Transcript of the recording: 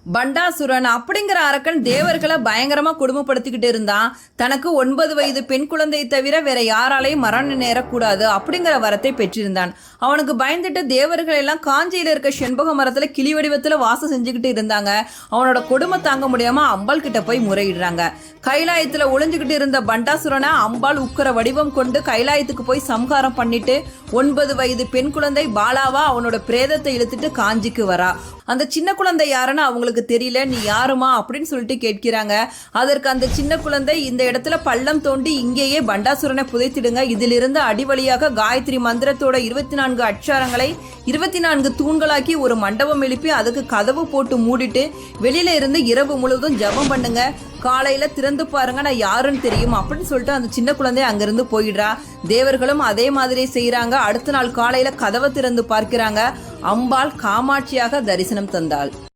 பண்டாசுரன் அப்படிங்கிற அரக்கன் தேவர்களை பயங்கரமா கொடுமைப்படுத்திக்கிட்டு இருந்தான். தனக்கு 9 வயது பெண் குழந்தையை தவிர வேற யாராலையும் மரணம் நேரக்கூடாது அப்படிங்கிற வரத்தை பெற்றிருந்தான். அவனுக்கு பயந்துட்டு தேவர்கள் எல்லாம் காஞ்சியில இருக்க செண்பக மரத்துல கிளி வடிவத்துல வாசம் செஞ்சுக்கிட்டு இருந்தாங்க. அவனோட கொடுமை தாங்க முடியாம அம்பாள் கிட்ட போய் முறையிடுறாங்க. கைலாயத்துல ஒளிஞ்சுக்கிட்டு இருந்த பண்டாசுரனை அம்பாள் உக்கிர வடிவம் கொண்டு கைலாயத்துக்கு போய் சம்ஹாரம் பண்ணிட்டு 9 வயது பெண் குழந்தை பாலாவா அவனோட பிரேதத்தை இழுத்துட்டு காஞ்சிக்கு வரா. அந்த சின்ன குழந்தை யாருன்னு அவங்களுக்கு தெரியல. நீ யாருமா அப்படின்னு சொல்லிட்டு கேட்கிறாங்க. அதற்கு அந்த சின்ன குழந்தை, இந்த இடத்துல பள்ளம் தோண்டி இங்கேயே பண்டாசுரனை புதைத்திடுங்க. இதிலிருந்து அடிவழியாக காயத்ரி மந்திரத்தோட 24 அட்சாரங்களை 24 தூண்களாக்கி ஒரு மண்டபம் எழுப்பி அதுக்கு கதவு போட்டு மூடிட்டு வெளியில இருந்து இரவு முழுவதும் ஜபம் பண்ணுங்க. காலையில திறந்து பாருங்க, நான் யாருன்னு தெரியும் அப்படின்னு சொல்லிட்டு அந்த சின்ன குழந்தை அங்கிருந்து போயிடுறா. தேவர்களும் அதே மாதிரி செய்யறாங்க. அடுத்த நாள் காலையில கதவை திறந்து பார்க்கிறாங்க. அம்பாள் காமாட்சியாக தரிசனம் தந்தாள்.